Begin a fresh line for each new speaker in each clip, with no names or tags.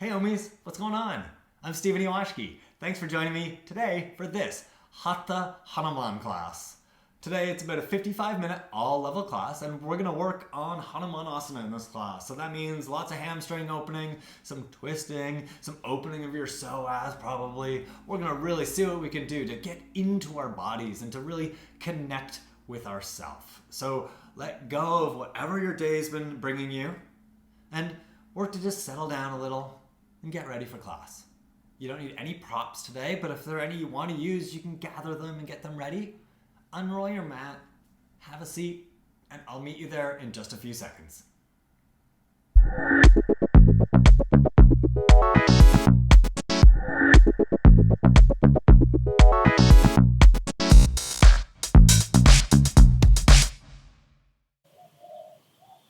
Hey OMies, what's going on? I'm Ewashkiw. Thanks for joining me today for this Hatha Hanuman class. Today it's about a 55-minute all-level class and we're going to work on Hanumanasana in this class. So that means lots of hamstring opening, some twisting, some opening of your psoas probably. We're going to really see what we can do to get into our bodies and to really connect with ourself. So let go of whatever your day's been bringing you and work to just settle down a little and get ready for class. You don't need any props today, but if there are any you want to use, you can gather them and get them ready. Unroll your mat, have a seat, and I'll meet you there in just a few seconds.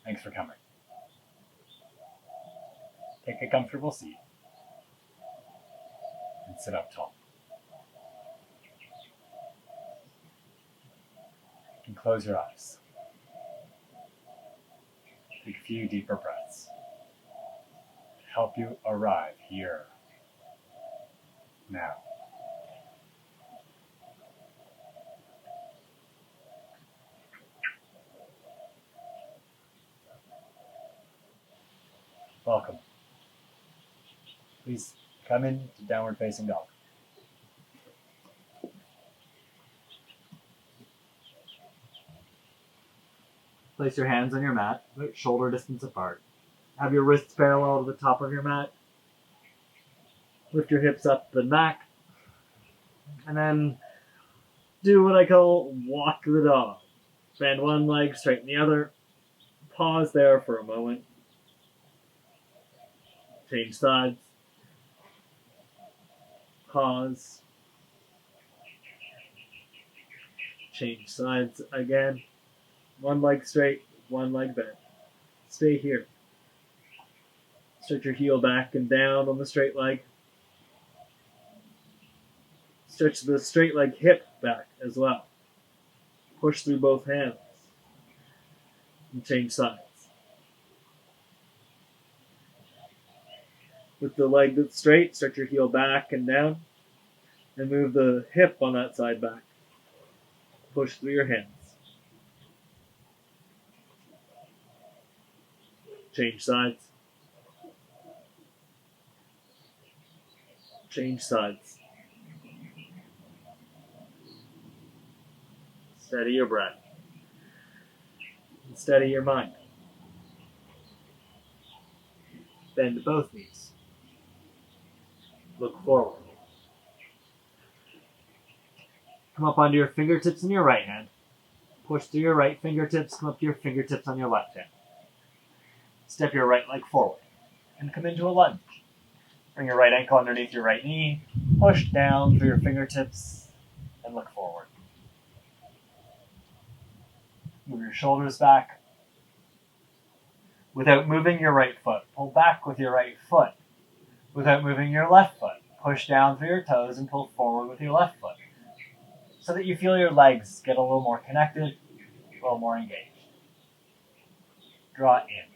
Thanks for coming. Take a comfortable seat and sit up tall. You can close your eyes. Take a few deeper breaths to help you arrive here, now. Welcome. Please come into downward facing dog. Place your hands on your mat, about shoulder distance apart. Have your wrists parallel to the top of your mat. Lift your hips up and back. And then do what I call walk the dog. Bend one leg, straighten the other. Pause there for a moment. Change sides. Pause. Change sides again. One leg straight, one leg bent. Stay here. Stretch your heel back and down on the straight leg. Stretch the straight leg hip back as well. Push through both hands. And change sides. With the leg that's straight, stretch your heel back and down. And move the hip on that side back. Push through your hands. Change sides. Change sides. Steady your breath. And steady your mind. Bend both knees. Look forward. Come up onto your fingertips in your right hand. Push through your right fingertips, come up to your fingertips on your left hand. Step your right leg forward and come into a lunge. Bring your right ankle underneath your right knee. Push down through your fingertips and look forward. Move your shoulders back. Without moving your right foot, pull back with your right foot. Without moving your left foot, push down through your toes and pull forward with your left foot so that you feel your legs get a little more connected, a little more engaged. Draw in.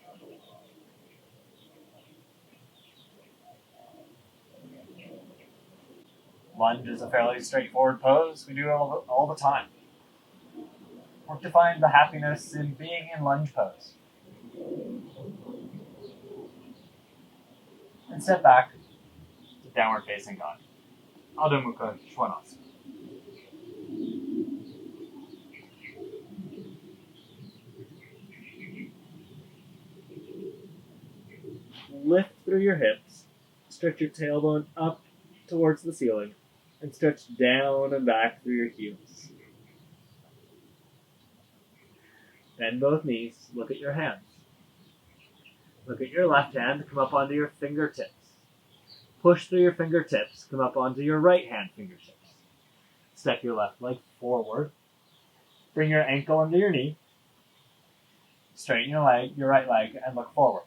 Lunge is a fairly straightforward pose. We do it all the time. Work to find the happiness in being in lunge pose. And step back to downward facing dog. Adho Mukha Svanasana. Lift through your hips. Stretch your tailbone up towards the ceiling. And stretch down and back through your heels. Bend both knees. Look at your hands. Look at your left hand. Come up onto your fingertips. Push through your fingertips. Come up onto your right hand fingertips. Step your left leg forward. Bring your ankle under your knee. Straighten your right leg, and look forward.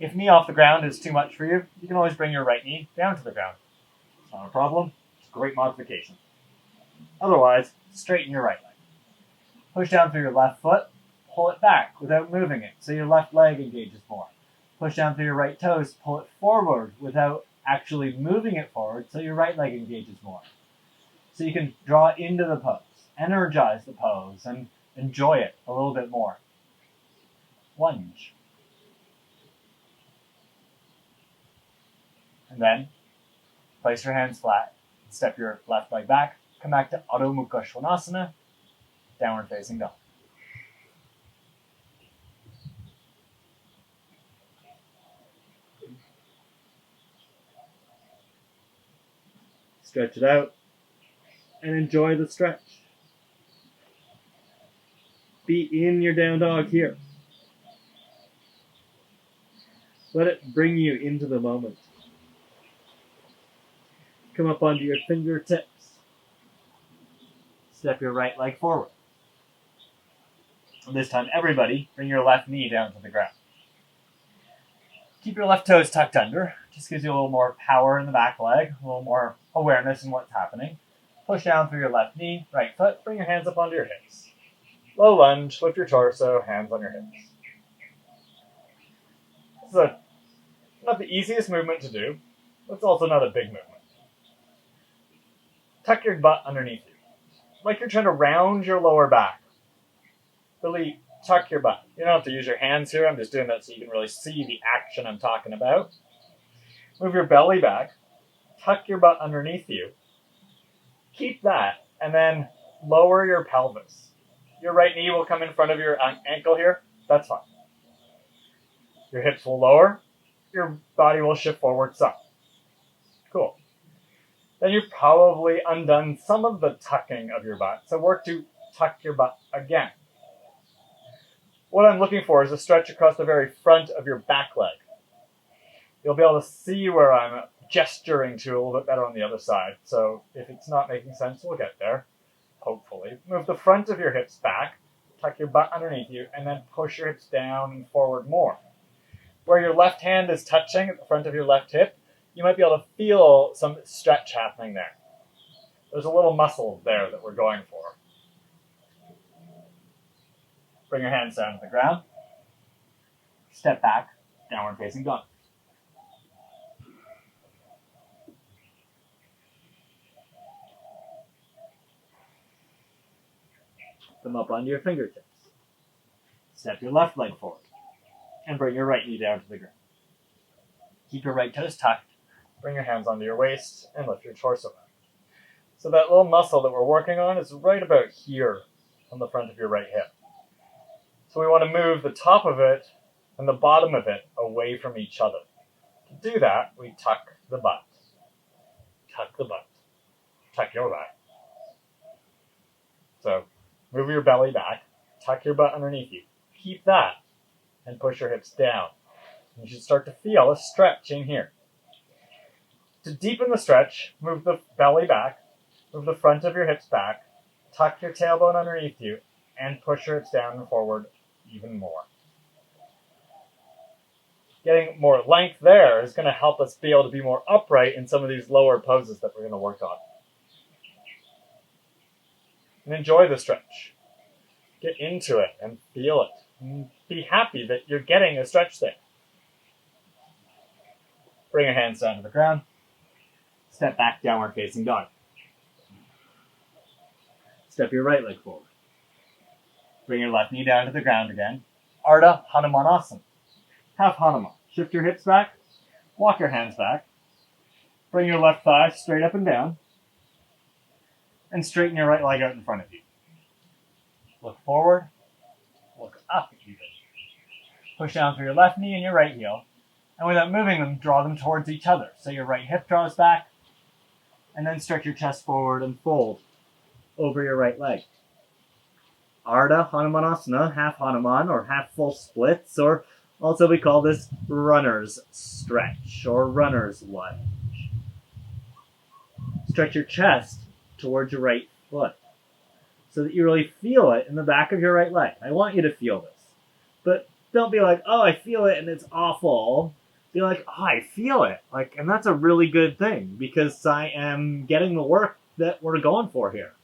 If knee off the ground is too much for you, you can always bring your right knee down to the ground. It's not a problem. It's a great modification. Otherwise, straighten your right leg. Push down through your left foot. Pull it back without moving it, so your left leg engages more. Push down through your right toes, pull it forward without actually moving it forward so your right leg engages more. So you can draw it into the pose, energize the pose, and enjoy it a little bit more. Lunge. And then place your hands flat, step your left leg back, come back to Adho Mukha Svanasana, downward facing dog. Stretch it out and enjoy the stretch. Be in your down dog here. Let it bring you into the moment. Come up onto your fingertips. Step your right leg forward. And this time, everybody, bring your left knee down to the ground. Keep your left toes tucked under. Just gives you a little more power in the back leg, a little more awareness in what's happening. Push down through your left knee, right foot, bring your hands up onto your hips. Low lunge, lift your torso, hands on your hips. This is not the easiest movement to do, but it's also not a big movement. Tuck your butt underneath you, like you're trying to round your lower back. Really tuck your butt. You don't have to use your hands here. I'm just doing that so you can really see the action I'm talking about. Move your belly back. Tuck your butt underneath you. Keep that, and then lower your pelvis. Your right knee will come in front of your ankle here. That's fine. Your hips will lower. Your body will shift forward some. Cool. Then you've probably undone some of the tucking of your butt. So work to tuck your butt again. What I'm looking for is a stretch across the very front of your back leg. You'll be able to see where I'm gesturing to a little bit better on the other side. So if it's not making sense, we'll get there, hopefully. Move the front of your hips back, tuck your butt underneath you, and then push your hips down and forward more. Where your left hand is touching at the front of your left hip, you might be able to feel some stretch happening there. There's a little muscle there that we're going for. Bring your hands down to the ground. Step back, downward facing dog. Come up onto your fingertips. Step your left leg forward. And bring your right knee down to the ground. Keep your right toes tucked. Bring your hands onto your waist and lift your torso up. So that little muscle that we're working on is right about here on the front of your right hip. So we want to move the top of it and the bottom of it away from each other. To do that, we tuck the butt. Tuck the butt. Tuck your butt. So move your belly back. Tuck your butt underneath you. Keep that and push your hips down. You should start to feel a stretch in here. To deepen the stretch, move the belly back, move the front of your hips back, tuck your tailbone underneath you, and push your hips down and forward even more. Getting more length there is going to help us be able to be more upright in some of these lower poses that we're going to work on. And enjoy the stretch. Get into it and feel it. And be happy that you're getting a stretch there. Bring your hands down to the ground. Step back, downward facing dog. Step your right leg forward. Bring your left knee down to the ground again. Ardha Hanumanasana. Half Hanuman. Shift your hips back. Walk your hands back. Bring your left thigh straight up and down. And straighten your right leg out in front of you. Look forward. Look up even. Push down through your left knee and your right heel. And without moving them, draw them towards each other. So your right hip draws back. And then stretch your chest forward and fold over your right leg. Ardha Hanumanasana, half Hanuman, or half full splits, or also we call this runner's stretch, or runner's lunge. Stretch your chest towards your right foot, so that you really feel it in the back of your right leg. I want you to feel this. But don't be like, oh, I feel it and it's awful. Be like, oh, I feel it. And that's a really good thing, because I am getting the work that we're going for here.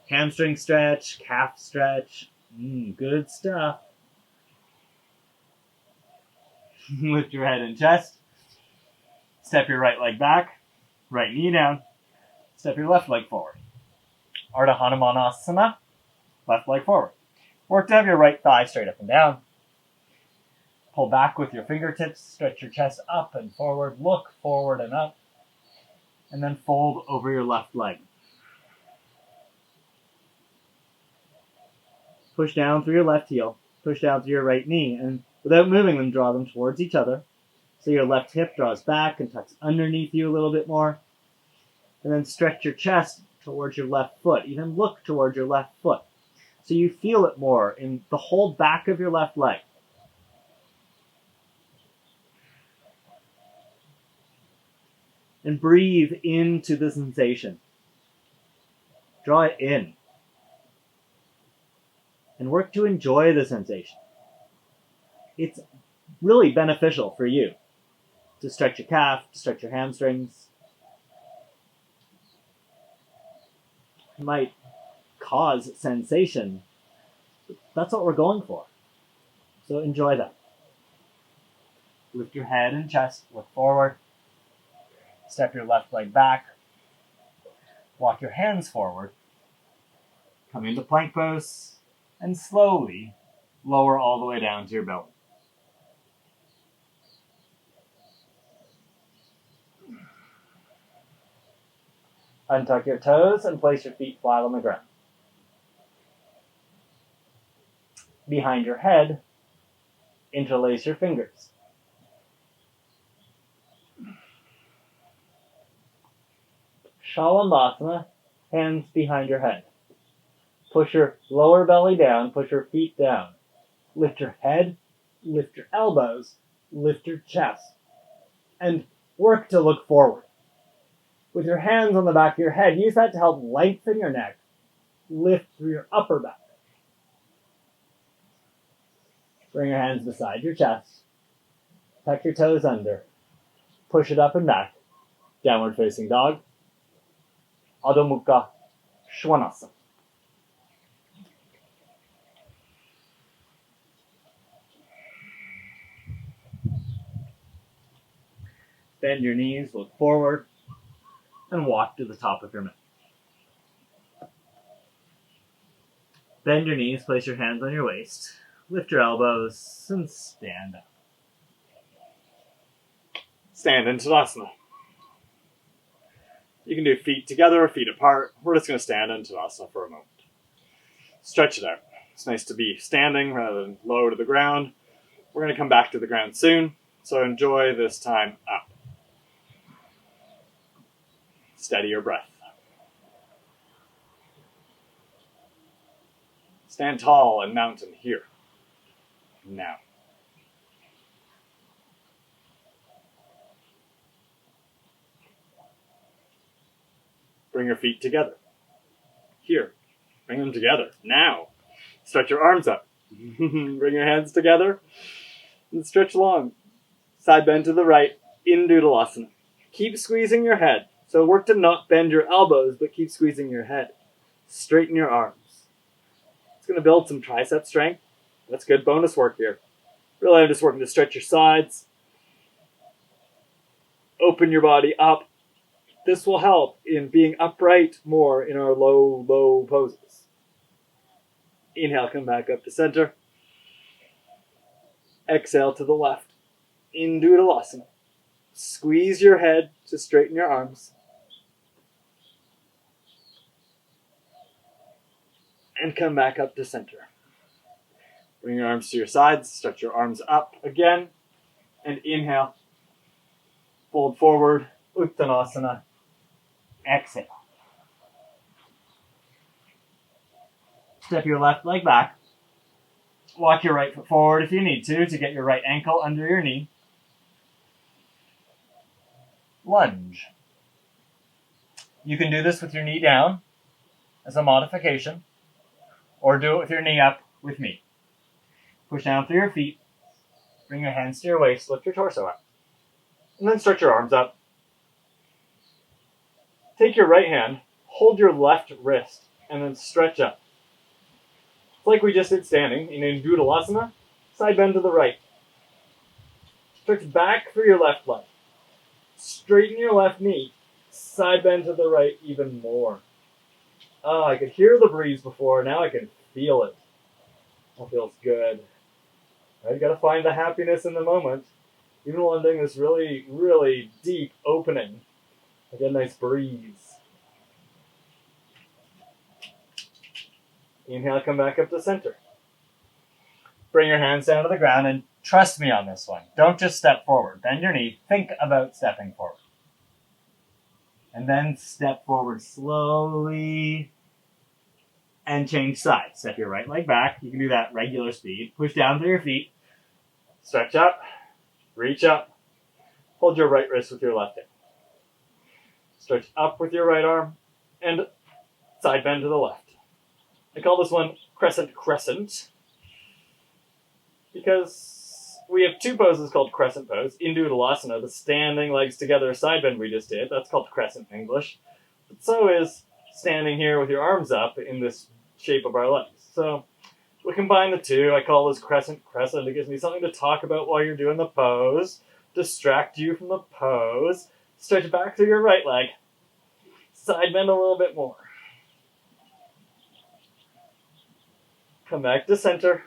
Hamstring stretch, calf stretch, good stuff. Lift your head and chest. Step your right leg back, right knee down. Step your left leg forward. Hanumanasana, left leg forward. Work to have your right thigh straight up and down. Pull back with your fingertips, stretch your chest up and forward, look forward and up, and then fold over your left leg. Push down through your left heel, push down through your right knee, and without moving them, draw them towards each other. So your left hip draws back and tucks underneath you a little bit more. And then stretch your chest towards your left foot. Even look towards your left foot. So you feel it more in the whole back of your left leg. And breathe into the sensation. Draw it in. And work to enjoy the sensation. It's really beneficial for you to stretch your calf, to stretch your hamstrings. It might cause sensation. That's what we're going for. So enjoy that. Lift your head and chest, look forward. Step your left leg back. Walk your hands forward. Come into plank pose and slowly lower all the way down to your belly. Untuck your toes and place your feet flat on the ground. Behind your head, interlace your fingers. Shalandasana, hands behind your head. Push your lower belly down, push your feet down. Lift your head, lift your elbows, lift your chest. And work to look forward. With your hands on the back of your head, use that to help lengthen your neck. Lift through your upper back. Bring your hands beside your chest. Tuck your toes under. Push it up and back. Downward facing dog. Adho Mukha Svanasana. Bend your knees, look forward, and walk to the top of your mat. Bend your knees, place your hands on your waist, lift your elbows, and stand up. Stand in Tadasana. You can do feet together or feet apart. We're just going to stand in Tadasana for a moment. Stretch it out. It's nice to be standing rather than low to the ground. We're going to come back to the ground soon, so enjoy this time up. Steady your breath. Stand tall and mountain here. Now. Bring your feet together. Here. Bring them together. Now. Stretch your arms up. Bring your hands together. And stretch long. Side bend to the right. In Dudalasana. Keep squeezing your head. So work to not bend your elbows, but keep squeezing your head. Straighten your arms. It's going to build some tricep strength. That's good bonus work here. Really, I'm just working to stretch your sides. Open your body up. This will help in being upright more in our low poses. Inhale, come back up to center. Exhale to the left. In Dudalasana. Squeeze your head to straighten your arms. And come back up to center. Bring your arms to your sides, stretch your arms up again, and inhale. Fold forward, Uttanasana. Exhale. Step your left leg back. Walk your right foot forward if you need to get your right ankle under your knee. Lunge. You can do this with your knee down as a modification, or do it with your knee up with me. Push down through your feet, bring your hands to your waist, lift your torso up, and then stretch your arms up. Take your right hand, hold your left wrist, and then stretch up. It's like we just did standing in Dudalasana, side bend to the right. Stretch back through your left leg. Straighten your left knee. Side bend to the right even more. Oh, I could hear the breeze before. Now I can feel it. That feels good. Right, you got to find the happiness in the moment. Even while I'm doing this really, really deep opening, I get a nice breeze. Inhale, come back up to center. Bring your hands down to the ground and trust me on this one. Don't just step forward. Bend your knee. Think about stepping forward. And then step forward slowly and change sides. Step your right leg back. You can do that regular speed. Push down through your feet. Stretch up. Reach up. Hold your right wrist with your left hand. Stretch up with your right arm and side bend to the left. I call this one crescent crescent because we have two poses called crescent pose. In Hanumanasana, the standing legs together side bend we just did. That's called crescent in English. But so is standing here with your arms up in this shape of our legs. So we combine the two. I call this crescent crescent. It gives me something to talk about while you're doing the pose. Distract you from the pose. Stretch back through your right leg. Side bend a little bit more. Come back to center.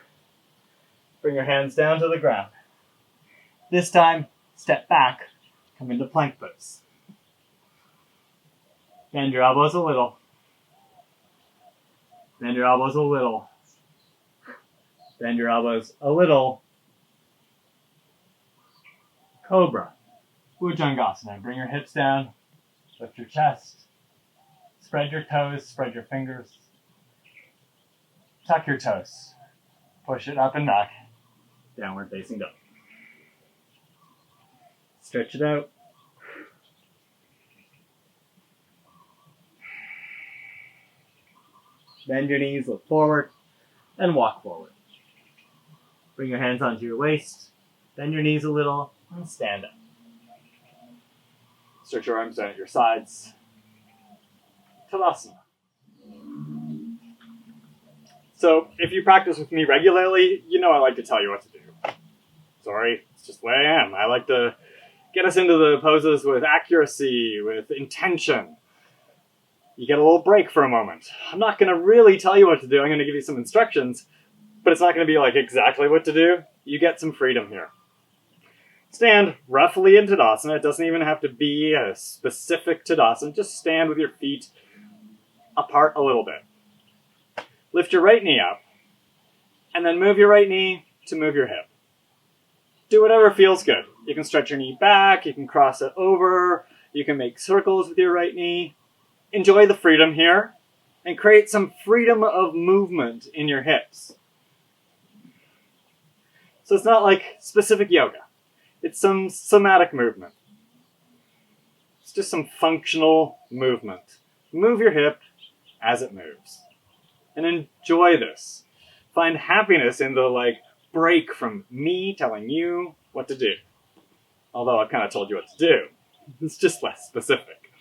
Bring your hands down to the ground. This time, step back. Come into plank pose. Bend your elbows a little. Bend your elbows a little. Bend your elbows a little. Cobra. Bhujangasana. Bring your hips down. Lift your chest. Spread your toes. Spread your fingers. Tuck your toes. Push it up and back. Downward facing dog. Stretch it out. Bend your knees, look forward, and walk forward. Bring your hands onto your waist. Bend your knees a little and stand up. Stretch your arms down at your sides. Tadasana. So, if you practice with me regularly, you know I like to tell you what to do. Sorry, it's just the way I am. I like to get us into the poses with accuracy, with intention. You get a little break for a moment. I'm not going to really tell you what to do. I'm going to give you some instructions, but it's not going to be like exactly what to do. You get some freedom here. Stand roughly in Tadasana. It doesn't even have to be a specific Tadasana. Just stand with your feet apart a little bit. Lift your right knee up, and then move your right knee to move your hip. Do whatever feels good. You can stretch your knee back, you can cross it over, you can make circles with your right knee. Enjoy the freedom here, and create some freedom of movement in your hips. So it's not like specific yoga. It's some somatic movement. It's just some functional movement. Move your hip as it moves. And enjoy this. Find happiness in the break from me telling you what to do. Although I've kind of told you what to do. It's just less specific.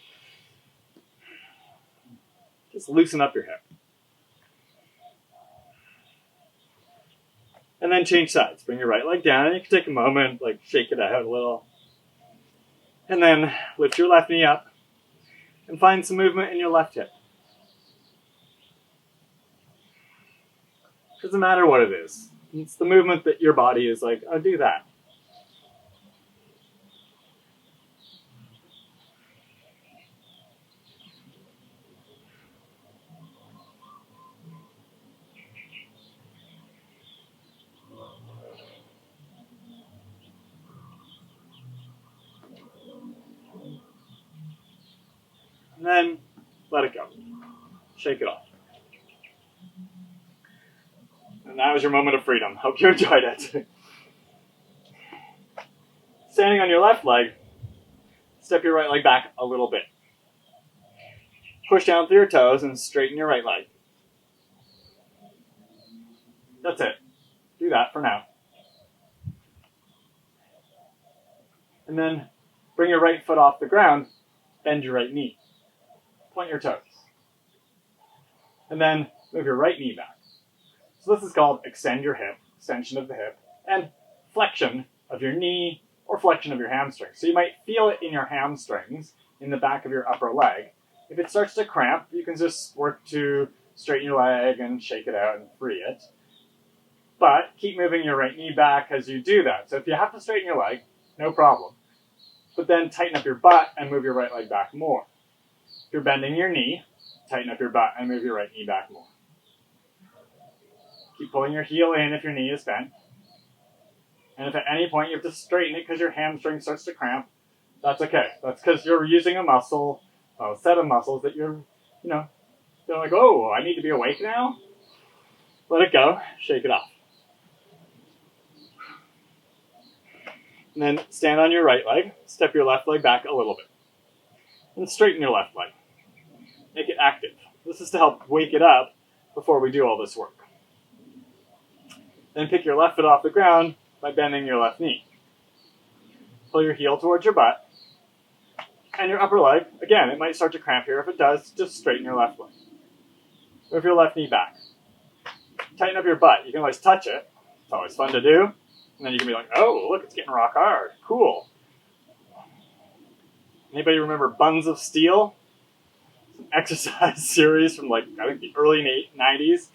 Just loosen up your hip. And then change sides. Bring your right leg down, and you can take a moment, shake it out a little. And then lift your left knee up and find some movement in your left hip. Doesn't matter what it is. It's the movement that your body is like, oh, do that. And then let it go. Shake it off. And that was your moment of freedom. Hope you enjoyed it. Standing on your left leg, step your right leg back a little bit. Push down through your toes and straighten your right leg. That's it. Do that for now. And then bring your right foot off the ground, bend your right knee. Point your toes. And then move your right knee back. So this is called extend your hip, extension of the hip, and flexion of your knee
or flexion of your hamstrings. So you might feel it in your hamstrings, in the back of your upper leg. If it starts to cramp, you can just work to straighten your leg and shake it out and free it. But keep moving your right knee back as you do that. So if you have to straighten your leg, no problem. But then tighten up your butt and move your right leg back more. If you're bending your knee, tighten up your butt and move your right knee back more. Keep pulling your heel in if your knee is bent. And if at any point you have to straighten it because your hamstring starts to cramp, that's okay. That's because you're using a muscle, a set of muscles that you're like, oh, I need to be awake now? Let it go. Shake it off. And then stand on your right leg. Step your left leg back a little bit. And straighten your left leg. Make it active. This is to help wake it up before we do all this work. Then pick your left foot off the ground by bending your left knee. Pull your heel towards your butt. And your upper leg, again, it might start to cramp here. If it does, just straighten your left leg. Move your left knee back. Tighten up your butt. You can always touch it. It's always fun to do. And then you can be like, oh, look, it's getting rock hard. Cool. Anybody remember Buns of Steel? It's an exercise series from I think the early 90s.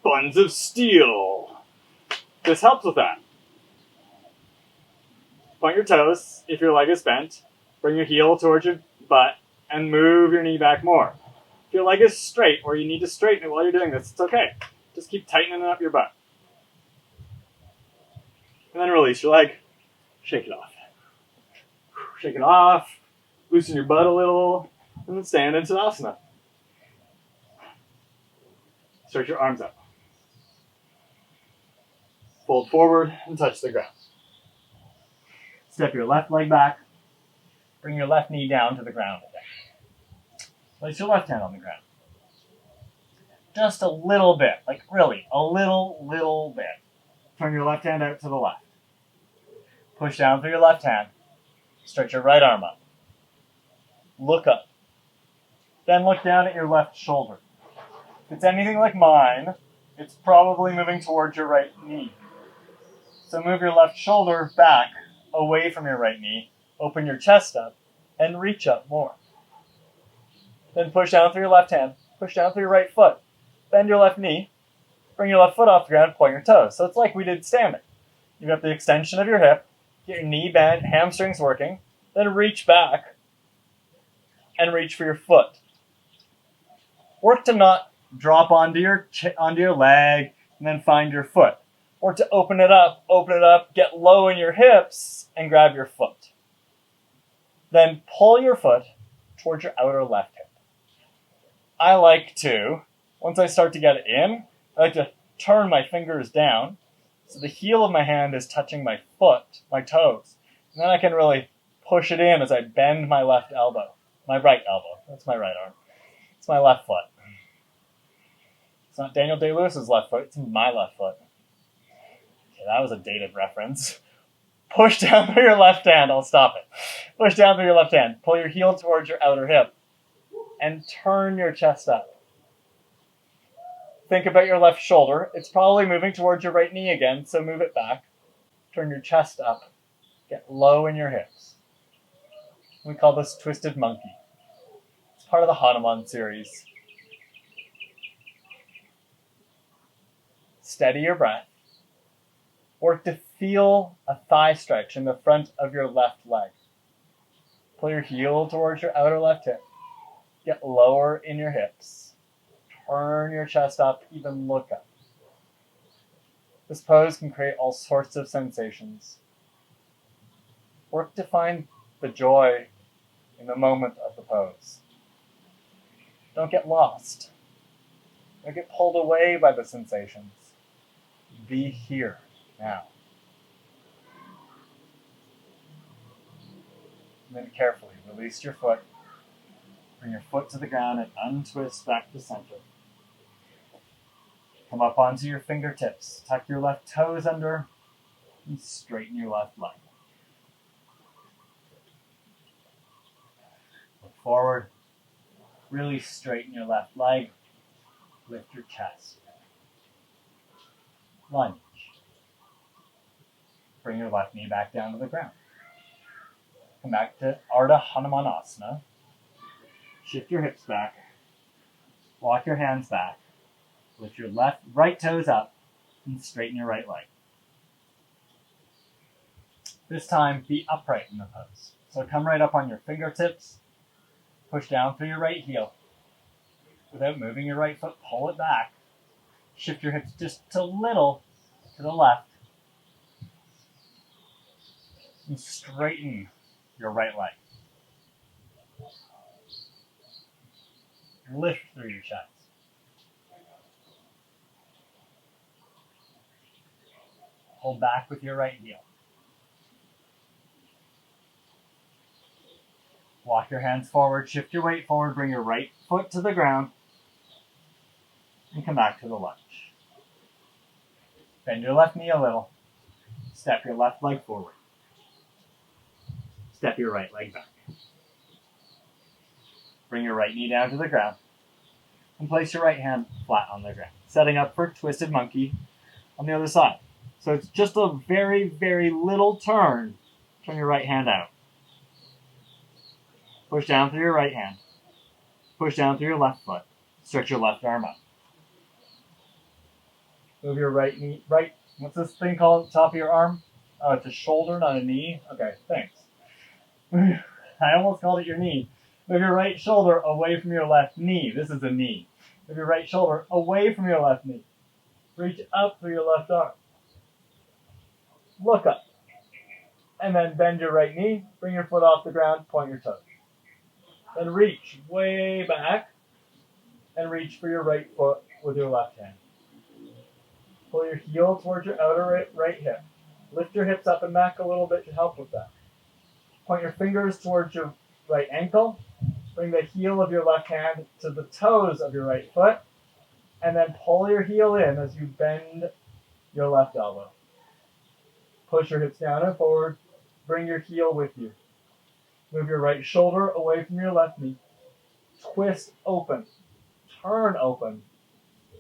Buns of Steel. This helps with that. Point your toes if your leg is bent. Bring your heel towards your butt and move your knee back more. If your leg is straight or you need to straighten it while you're doing this, it's okay. Just keep tightening up your butt. And then release your leg. Shake it off. Shake it off. Loosen your butt a little. And then stand into Tadasana. Stretch your arms up. Fold forward and touch the ground. Step your left leg back. Bring your left knee down to the ground again. Place your left hand on the ground. Just a little bit, really, a little bit. Turn your left hand out to the left. Push down through your left hand. Stretch your right arm up. Look up. Then look down at your left shoulder. If it's anything like mine, it's probably moving towards your right knee. So move your left shoulder back, away from your right knee. Open your chest up, and reach up more. Then push down through your left hand. Push down through your right foot. Bend your left knee. Bring your left foot off the ground, point your toes. So it's like we did standing. You got the extension of your hip, get your knee bent, hamstrings working, then reach back and reach for your foot. Work to not drop onto your leg and then find your foot. Or to open it up, get low in your hips and grab your foot. Then pull your foot towards your outer left hip. I like to, once I start to get it in, I like to turn my fingers down so the heel of my hand is touching my foot, my toes. And then I can really push it in as I bend my left elbow, my right elbow. That's my right arm. It's my left foot. It's not Daniel Day-Lewis's left foot, it's my left foot. Okay, that was a dated reference. Push down through your left hand. I'll stop it. Push down through your left hand. Pull your heel towards your outer hip. And turn your chest up. Think about your left shoulder. It's probably moving towards your right knee again, so move it back. Turn your chest up. Get low in your hips. We call this Twisted Monkey. It's part of the Hanuman series. Steady your breath. Work to feel a thigh stretch in the front of your left leg. Pull your heel towards your outer left hip. Get lower in your hips. Turn your chest up, even look up. This pose can create all sorts of sensations. Work to find the joy in the moment of the pose. Don't get lost. Don't get pulled away by the sensations. Be here. Now. And then carefully release your foot. Bring your foot to the ground and untwist back to center. Come up onto your fingertips. Tuck your left toes under and straighten your left leg. Look forward. Really straighten your left leg. Lift your chest. Lunge. Bring your left knee back down to the ground. Come back to Ardha Hanumanasana. Shift your hips back. Walk your hands back. Lift your right toes up and straighten your right leg. This time, be upright in the pose. So come right up on your fingertips. Push down through your right heel. Without moving your right foot, pull it back. Shift your hips just a little to the left. And straighten your right leg. Lift through your chest. Hold back with your right heel. Walk your hands forward, shift your weight forward, bring your right foot to the ground, and come back to the lunge. Bend your left knee a little. Step your left leg forward. Step your right leg back. Bring your right knee down to the ground and place your right hand flat on the ground, setting up for twisted monkey on the other side. So it's just a very, very little turn. Turn your right hand out. Push down through your right hand. Push down through your left foot. Stretch your left arm up. Move your right knee, what's this thing called at the top of your arm? Oh, it's a shoulder, not a knee? Okay, thanks. I almost called it your knee. Move your right shoulder away from your left knee. This is a knee. Move your right shoulder away from your left knee. Reach up through your left arm. Look up. And then bend your right knee. Bring your foot off the ground. Point your toes. Then reach way back. And reach for your right foot with your left hand. Pull your heel towards your outer right hip. Lift your hips up and back a little bit to help with that. Point your fingers towards your right ankle. Bring the heel of your left hand to the toes of your right foot. And then pull your heel in as you bend your left elbow. Push your hips down and forward. Bring your heel with you. Move your right shoulder away from your left knee. Twist open. Turn open.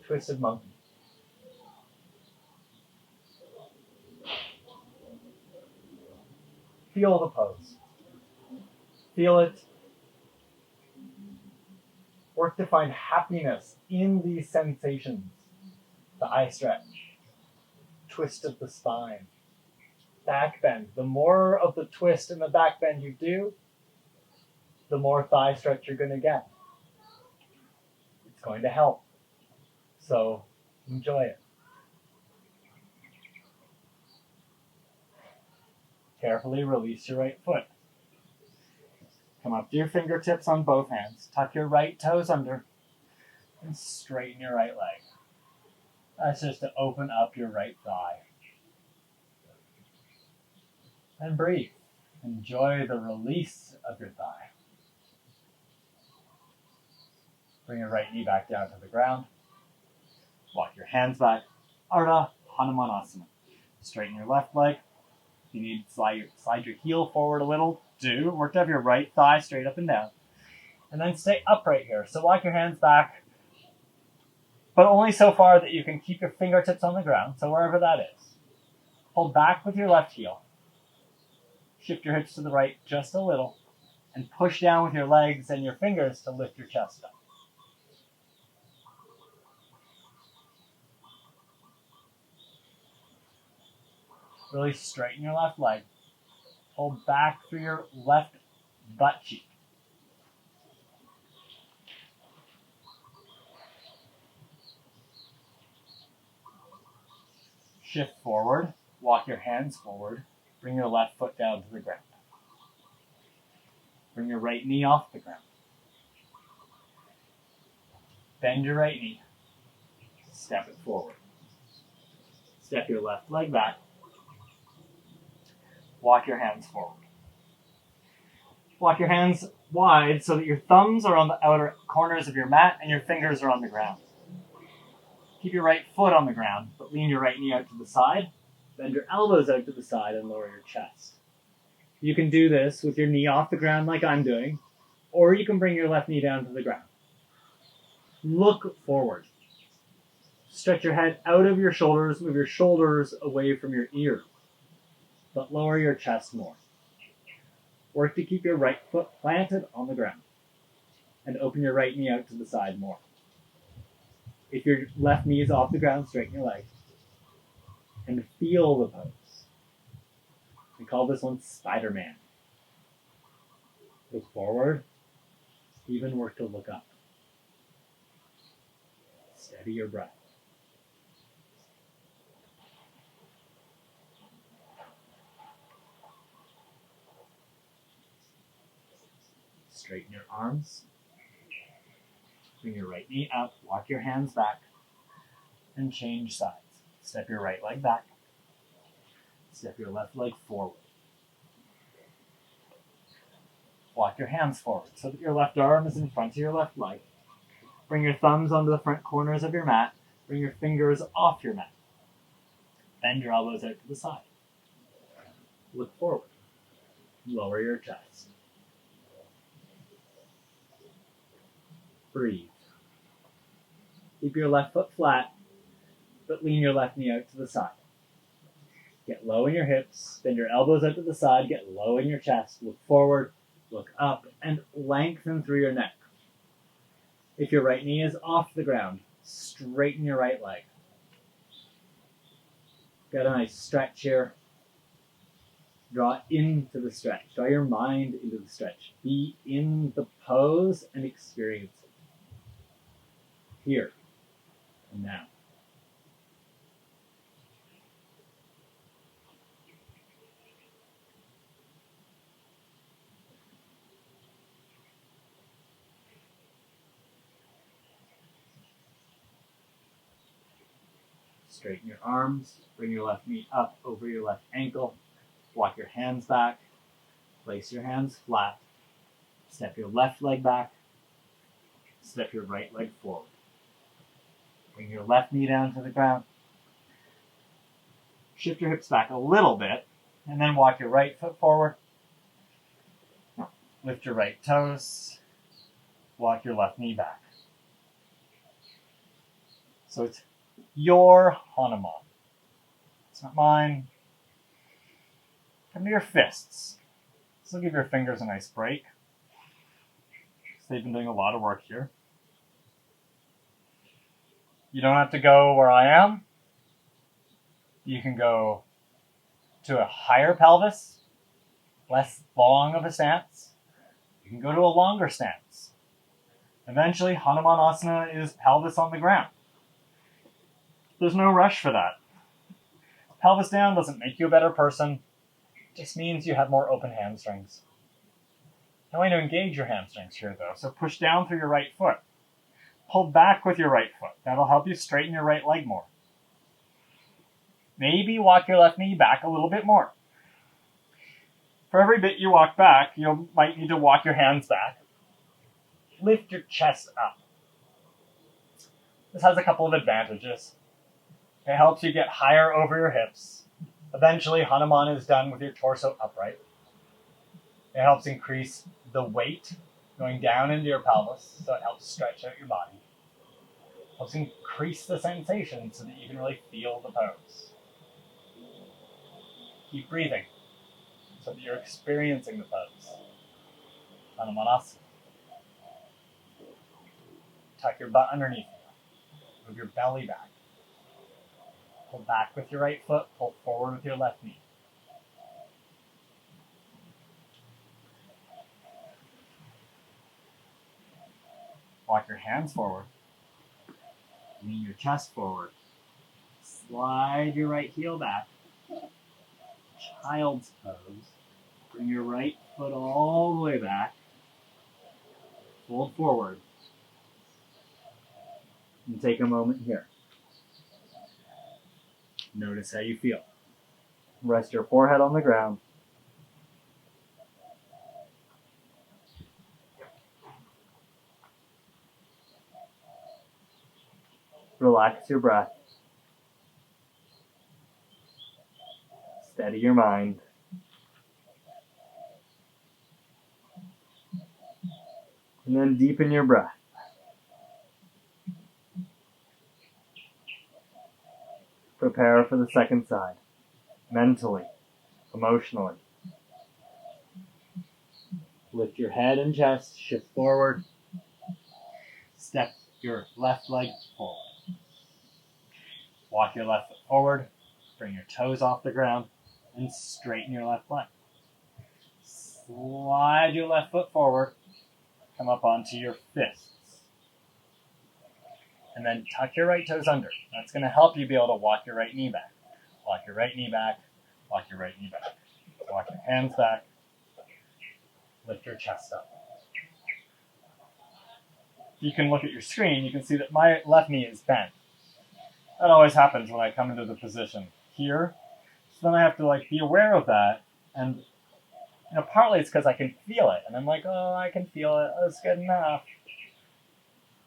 Twisted monkey. Feel the pose. Feel it. Work to find happiness in these sensations. The eye stretch. Twist of the spine. Back bend. The more of the twist and the back bend you do, the more thigh stretch you're going to get. It's going to help. So enjoy it. Carefully release your right foot. Come up to your fingertips on both hands. Tuck your right toes under and straighten your right leg. That's just to open up your right thigh. And breathe. Enjoy the release of your thigh. Bring your right knee back down to the ground. Walk your hands back. Ardha Hanumanasana. Straighten your left leg. If you need to slide your heel forward a little, do. Work to have your right thigh straight up and down. And then stay upright here. So walk your hands back, but only so far that you can keep your fingertips on the ground, so wherever that is. Hold back with your left heel. Shift your hips to the right just a little, and push down with your legs and your fingers to lift your chest up. Really straighten your left leg. Hold back through your left butt cheek. Shift forward. Walk your hands forward. Bring your left foot down to the ground. Bring your right knee off the ground. Bend your right knee. Step it forward. Step your left leg back. Walk your hands forward. Walk your hands wide so that your thumbs are on the outer corners of your mat and your fingers are on the ground. Keep your right foot on the ground, but lean your right knee out to the side. Bend your elbows out to the side and lower your chest. You can do this with your knee off the ground like I'm doing, or you can bring your left knee down to the ground. Look forward. Stretch your head out of your shoulders, move your shoulders away from your ears, but lower your chest more.
Work to keep your right foot planted on the ground and open your right knee out to the side more. If your left knee is off the ground, straighten your leg and feel the pose. We call this one Spider-Man. Look forward, even work to look up. Steady your breath. Straighten your arms. Bring your right knee up, walk your hands back, and change sides. Step your right leg back. Step your left leg forward. Walk your hands forward so that your left arm is in front of your left leg. Bring your thumbs onto the front corners of your mat. Bring your fingers off your mat. Bend your elbows out to the side. Look forward. Lower your chest. Breathe. Keep your left foot flat, but lean your left knee out to the side. Get low in your hips, bend your elbows out to the side, get low in your chest, look forward, look up, and lengthen through your neck. If your right knee is off the ground, straighten your right leg. Got a nice stretch here. Draw into the stretch. Draw your mind into the stretch. Be in the pose and experience it. Here and now. Straighten your arms. Bring your left knee up over your left ankle. Walk your hands back. Place your hands flat. Step your left leg back. Step your right leg forward. Bring your left knee down to the ground. Shift your hips back a little bit, and then walk your right foot forward. Lift your right toes. Walk your left knee back. So it's your Hanuman. It's not mine. Come to your fists. This will give your fingers a nice break. They've been doing a lot of work here. You don't have to go where I am. You can go to a higher pelvis, less long of a stance. You can go to a longer stance. Eventually, Hanumanasana is pelvis on the ground. There's no rush for that. Pelvis down doesn't make you a better person. It just means you have more open hamstrings. You're going to engage your hamstrings here, though, so push down through your right foot. Pull back with your right foot. That'll help you straighten your right leg more. Maybe walk your left knee back a little bit more. For every bit you walk back, you might need to walk your hands back. Lift your chest up. This has a couple of advantages. It helps you get higher over your hips. Eventually, Hanuman is done with your torso upright. It helps increase the weight going down into your pelvis, so it helps stretch out your body. It helps increase the sensation so that you can really feel the pose. Keep breathing so that you're experiencing the pose. Hanumanasana. Tuck your butt underneath you. Move your belly back. Pull back with your right foot, pull forward with your left knee. Walk your hands forward. Lean your chest forward. Slide your right heel back. Child's pose. Bring your right foot all the way back. Fold forward. And take a moment here. Notice how you feel. Rest your forehead on the ground. Relax your breath. Steady your mind. And then deepen your breath. Prepare for the second side, mentally, emotionally.
Lift your head and chest, shift forward. Step your left leg forward. Walk your left foot forward. Bring your toes off the ground and straighten your left leg. Slide your left foot forward. Come up onto your fists. And then tuck your right toes under. That's going to help you be able to walk your right knee back. Walk your right knee back. Walk your right knee back. Walk your hands back. Lift your chest up. You can look at your screen. You can see that my left knee is bent. That always happens when I come into the position here. So then I have to be aware of that. And partly it's because I can feel it. And I'm like, oh, I can feel it. That's good enough.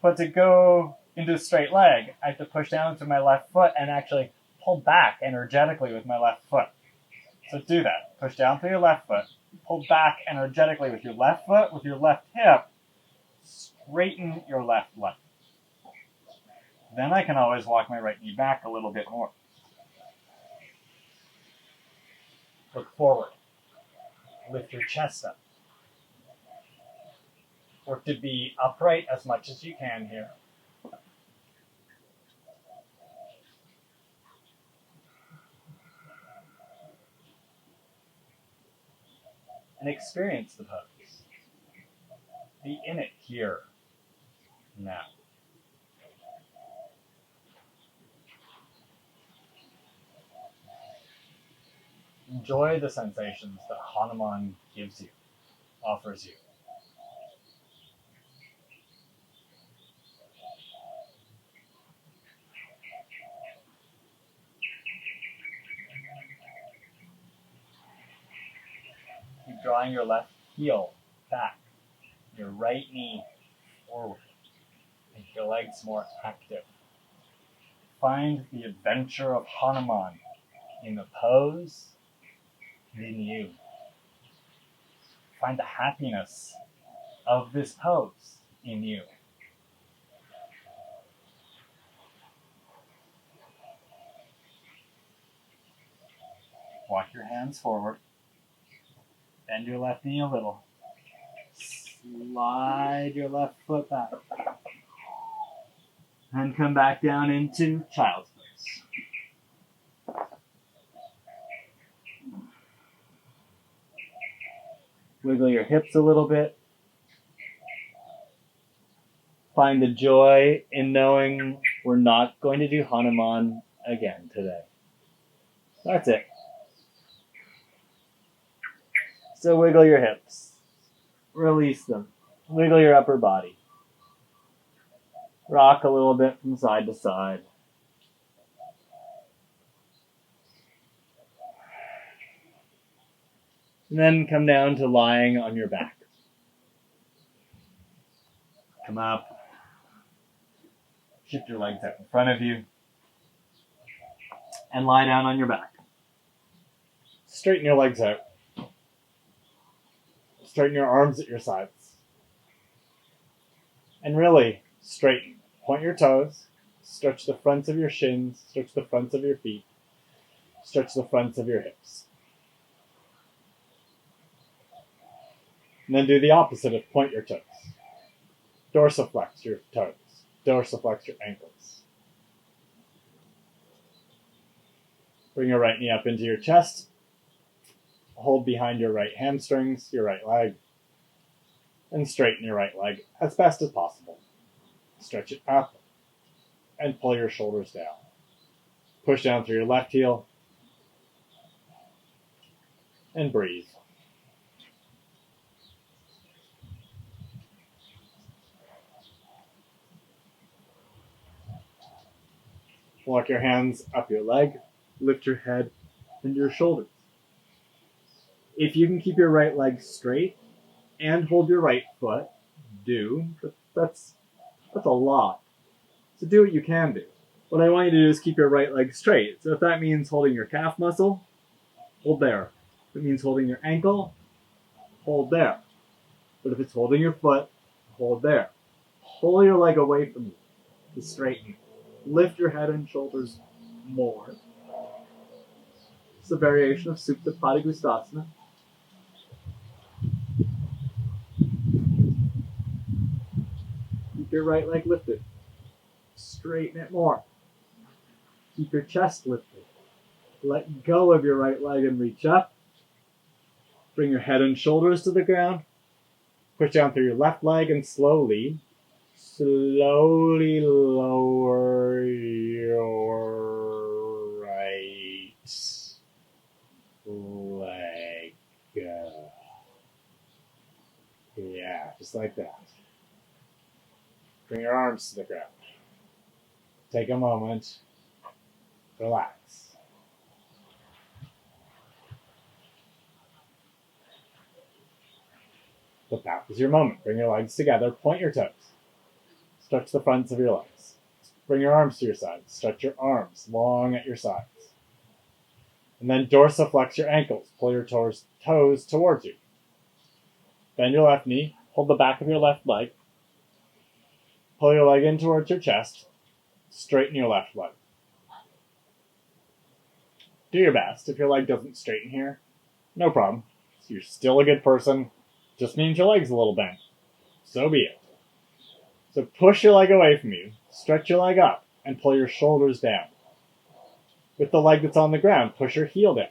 But to go into a straight leg, I have to push down to my left foot and actually pull back energetically with my left foot. So do that. Push down through your left foot. Pull back energetically with your left foot, with your left hip. Straighten your left leg. Then I can always walk my right knee back a little bit more. Look forward. Lift your chest up. Work to be upright as much as you can here. And experience the pose. Be in it here, now. Enjoy the sensations that Hanuman gives you, offers you. Keep drawing your left heel back, your right knee forward. Make your legs more active. Find the adventure of Hanuman in the pose and in you. Find the happiness of this pose in you. Walk your hands forward. Bend your left knee a little. Slide your left foot back. And come back down into child's pose. Wiggle your hips a little bit. Find the joy in knowing we're not going to do Hanuman again today. That's it. So wiggle your hips. Release them. Wiggle your upper body. Rock a little bit from side to side. And then come down to lying on your back. Come up. Shift your legs out in front of you. And lie down on your back. Straighten your legs out. Straighten your arms at your sides. And really straighten. Point your toes. Stretch the fronts of your shins. Stretch the fronts of your feet. Stretch the fronts of your hips. And then do the opposite of point your toes. Dorsiflex your toes. Dorsiflex your ankles. Bring your right knee up into your chest. Hold behind your right hamstrings, your right leg, and straighten your right leg as best as possible. Stretch it up and pull your shoulders down. Push down through your left heel and breathe. Walk your hands up your leg, lift your head and your shoulders. If you can keep your right leg straight and hold your right foot, do. But that's a lot. So do what you can do. What I want you to do is keep your right leg straight. So if that means holding your calf muscle, hold there. If it means holding your ankle, hold there. But if it's holding your foot, hold there. Pull your leg away from you to straighten. Lift your head and shoulders more. It's a variation of Supta Padangusthasana.
your right leg lifted. Straighten it more. Keep your chest lifted. Let go of your right leg and reach up. Bring your head and shoulders to the ground. Push down through your left leg and slowly lower your right leg. Yeah, just like that. Bring your arms to the ground. Take a moment. Relax. But that was your moment. Bring your legs together. Point your toes. Stretch the fronts of your legs. Bring your arms to your sides. Stretch your arms long at your sides. And then dorsiflex your ankles. Pull your toes towards you. Bend your left knee. Hold the back of your left leg. Pull your leg in towards your chest. Straighten your left leg. Do your best. If your leg doesn't straighten here, no problem. You're still a good person. Just means your leg's a little bent. So be it. So push your leg away from you, stretch your leg up, and pull your shoulders down. With the leg that's on the ground, push your heel down.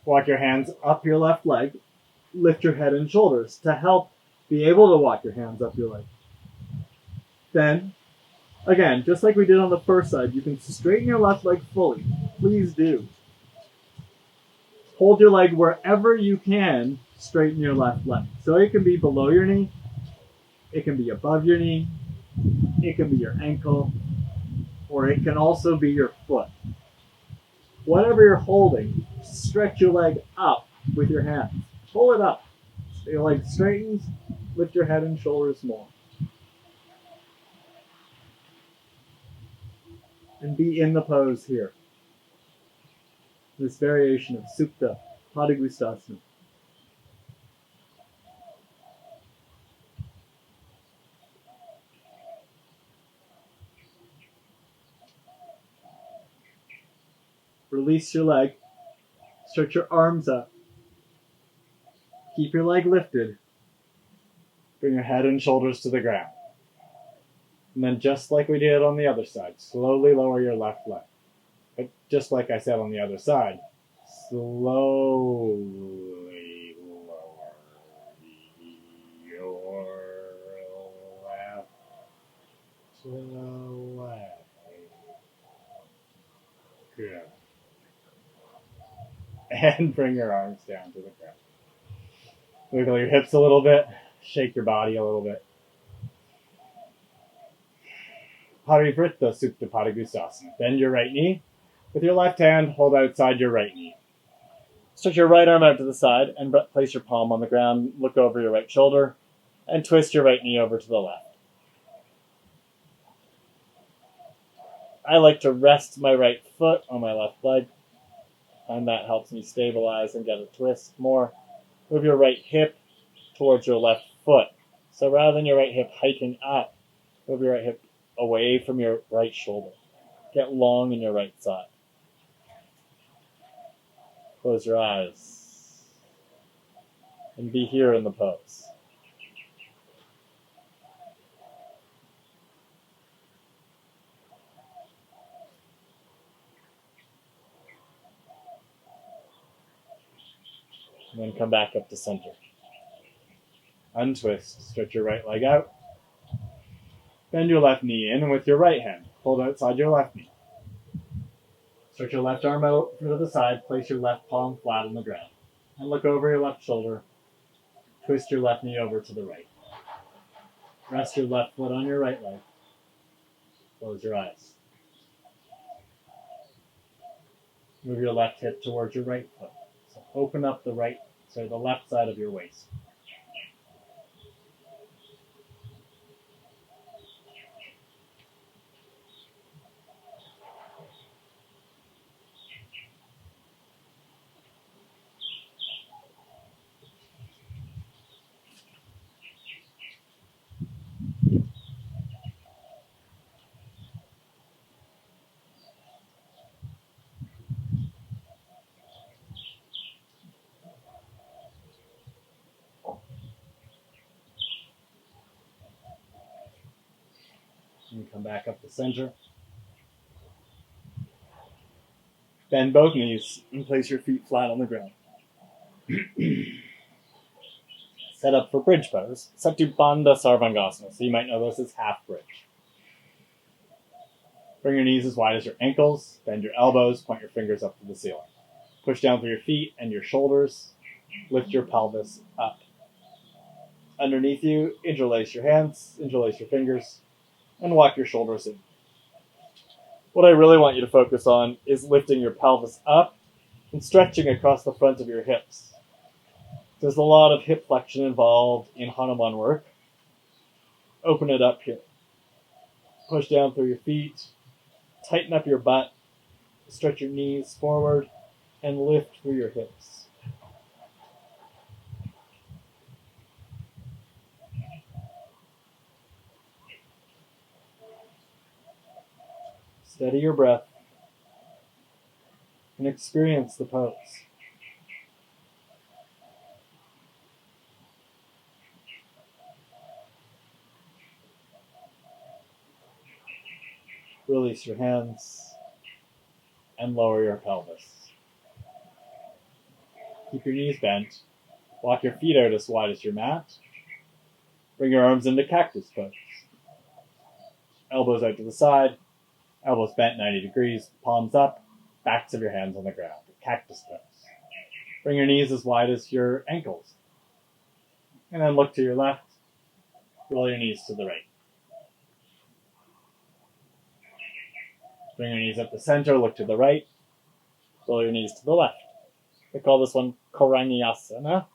Walk your hands up your left leg. Lift your head and shoulders to help be able to walk your hands up your leg. Then, again, just like we did on the first side, you can straighten your left leg fully. Please do. Hold your leg wherever you can, straighten your left leg. So it can be below your knee, it can be above your knee, it can be your ankle, or it can also be your foot. Whatever you're holding, stretch your leg up with your hands. Pull it up. So your leg straightens, lift your head and shoulders more. And be in the pose here. This variation of Supta Padangusthasana. Release your leg. Stretch your arms up. Keep your leg lifted. Bring your head and shoulders to the ground. And then just like we did on the other side, slowly lower your left leg. But just like I said on the other side, slowly lower your left leg. Good. And bring your arms down to the ground. Wiggle your hips a little bit. Shake your body a little bit. Parivrtta Supta Padangusthasana. Bend your right knee. With your left hand, hold outside your right knee. Stretch your right arm out to the side and place your palm on the ground. Look over your right shoulder and twist your right knee over to the left. I like to rest my right foot on my left leg, and that helps me stabilize and get a twist more. Move your right hip towards your left foot. So rather than your right hip hiking up, move your right hip away from your right shoulder. Get long in your right side. Close your eyes and be here in the pose. And then come back up to center. Untwist. Stretch your right leg out. Bend your left knee in, and with your right hand, hold outside your left knee. Stretch your left arm out to the side. Place your left palm flat on the ground. And look over your left shoulder. Twist your left knee over to the right. Rest your left foot on your right leg. Close your eyes. Move your left hip towards your right foot. So open up the left side of your waist.
And come back up to center. Bend both knees and place your feet flat on the ground. Set up for bridge pose. Satupanda Sarvangasana. So you might know this as half bridge. Bring your knees as wide as your ankles. Bend your elbows. Point your fingers up to the ceiling. Push down through your feet and your shoulders. Lift your pelvis up. Underneath you, interlace your hands, interlace your fingers, and walk your shoulders in. What I really want you to focus on is lifting your pelvis up and stretching across the front of your hips. There's a lot of hip flexion involved in Hanuman work. Open it up here. Push down through your feet, tighten up your butt, stretch your knees forward, and lift through your hips. Steady your breath and experience the pose. Release your hands and lower your pelvis. Keep your knees bent. Walk your feet out as wide as your mat. Bring your arms into cactus pose. Elbows out to the side. Elbows bent 90 degrees, palms up, backs of your hands on the ground. Cactus pose. Bring your knees as wide as your ankles. And then look to your left. Roll your knees to the right. Bring your knees up to center, look to the right. Roll your knees to the left. We call this one Hanumanasana,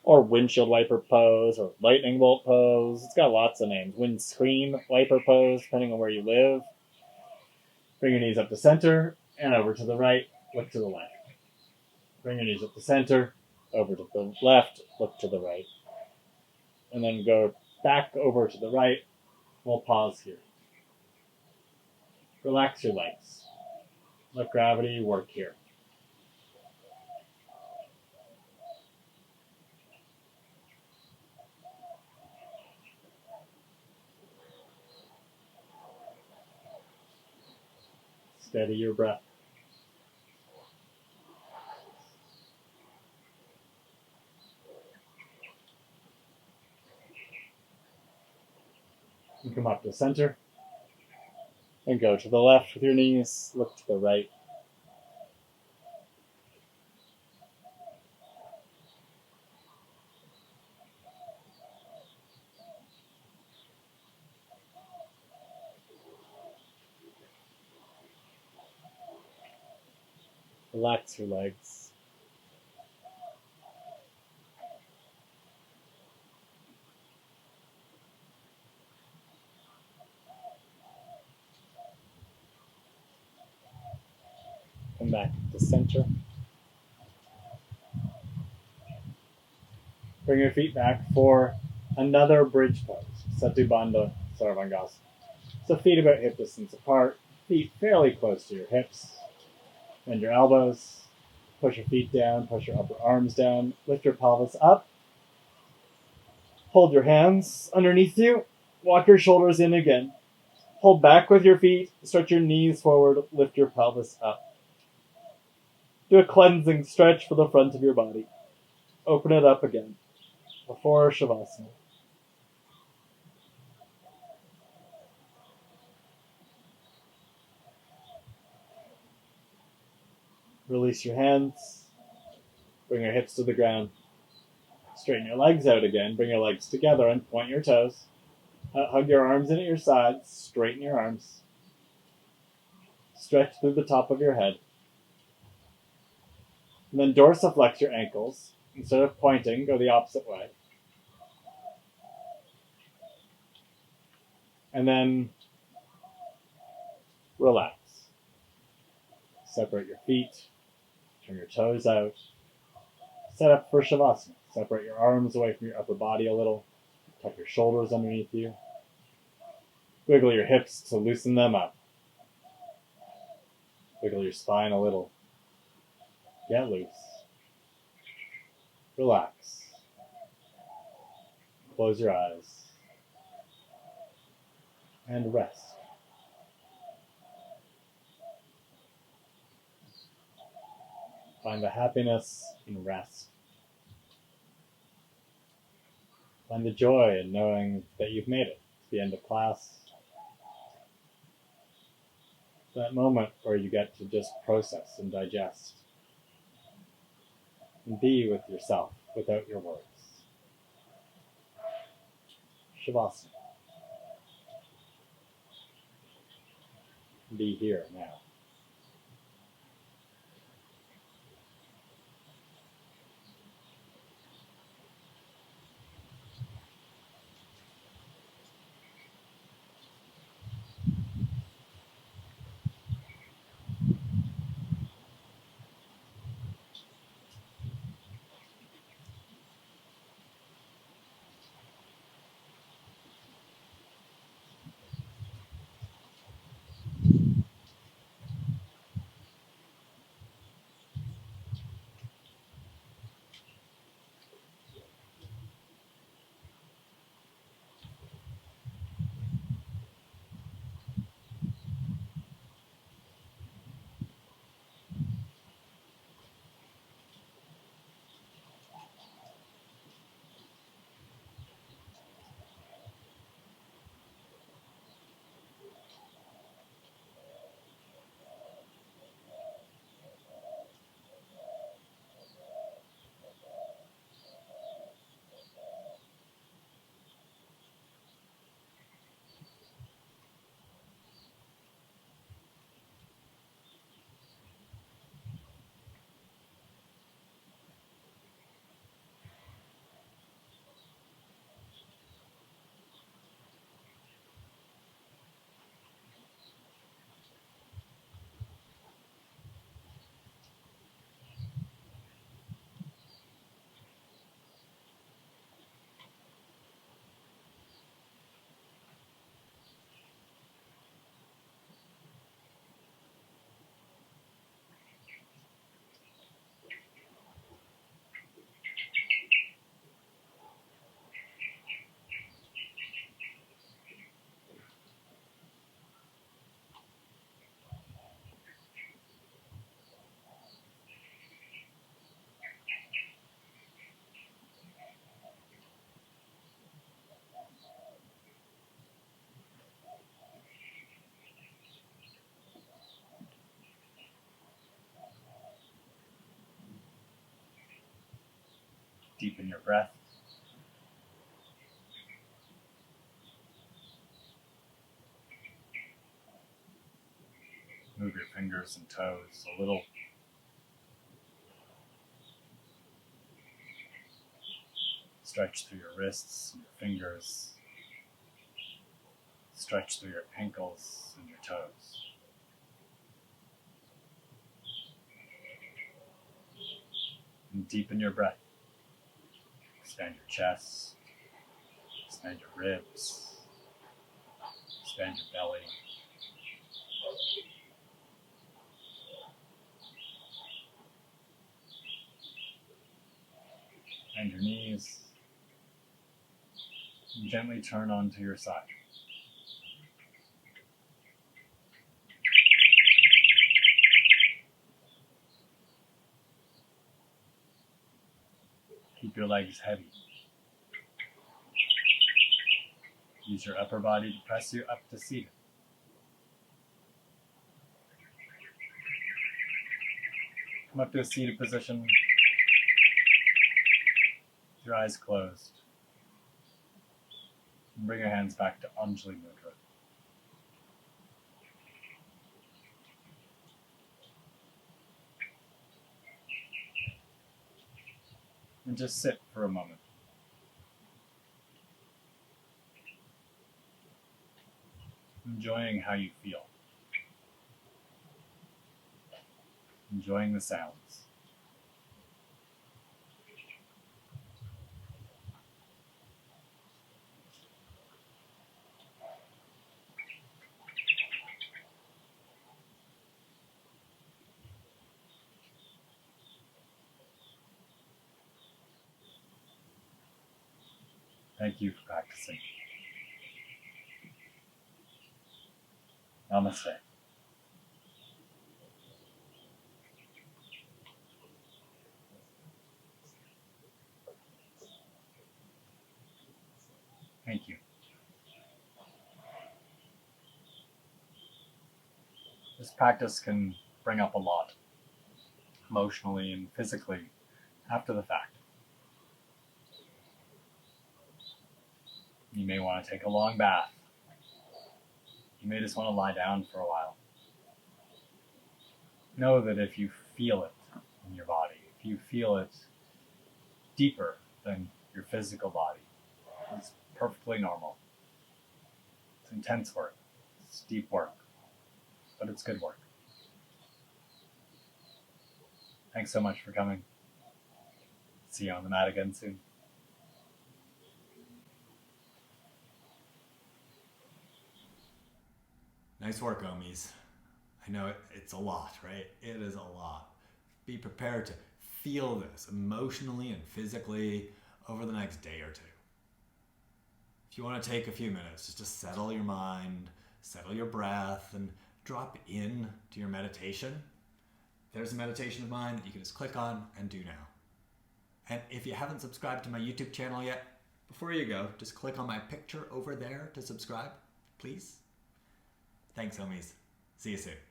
or windshield wiper pose, or lightning bolt pose. It's got lots of names. Windscreen wiper pose, depending on where you live. Bring your knees up to center, and over to the right, look to the left. Bring your knees up to center, over to the left, look to the right. And then go back over to the right. We'll pause here. Relax your legs. Let gravity work here. Steady your breath. And come up to center. And go to the left with your knees. Look to the right. Relax your legs. Come back to center. Bring your feet back for another bridge pose. Satubandha Sarvangasana. So feet about hip distance apart, feet fairly close to your hips. Bend your elbows. Push your feet down, push your upper arms down. Lift your pelvis up. Hold your hands underneath you. Walk your shoulders in again. Hold back with your feet. Stretch your knees forward. Lift your pelvis up. Do a cleansing stretch for the front of your body. Open it up again before Shavasana. Release your hands. Bring your hips to the ground. Straighten your legs out again. Bring your legs together and point your toes. Hug your arms in at your sides. Straighten your arms. Stretch through the top of your head. And then dorsiflex your ankles. Instead of pointing, go the opposite way. And then relax. Separate your feet. Turn your toes out. Set up for Shavasana. Separate your arms away from your upper body a little. Tuck your shoulders underneath you. Wiggle your hips to loosen them up. Wiggle your spine a little. Get loose. Relax. Close your eyes.
and rest. Find the happiness in rest. Find the joy in knowing that you've made it to the end of class. That moment where you get to just process and digest and be with yourself without your words. Shavasana. Be here now.
Deepen your breath. Move your fingers and toes a little. Stretch through your wrists and your fingers. Stretch through your ankles and your toes. And deepen your breath. Expand your chest. Expand your ribs. Expand your belly. Bend your knees. And gently turn onto your side. Keep your legs heavy. Use your upper body to press you up to seated. Come up to a seated position. Your eyes closed. And bring your hands back to Anjali Mudra. And just sit for a moment. Enjoying how you feel. Enjoying the sounds. Thank you for practicing. Namaste. Thank you. This practice can bring up a lot, emotionally and physically, after the fact. You may want to take a long bath. You may just want to lie down for a while. Know that if you feel it in your body, if you feel it deeper than your physical body, it's perfectly normal. It's intense work. It's deep work. But it's good work. Thanks so much for coming. See you on the mat again soon.
Nice work, Omies. I know it's a lot, right? It is a lot. Be prepared to feel this emotionally and physically over the next day or two. If you want to take a few minutes just to settle your mind, settle your breath, and drop in to your meditation, there's a meditation of mine that you can just click on and do now. And if you haven't subscribed to my YouTube channel yet, before you go, just click on my picture over there to subscribe, please. Thanks, homies. See you soon.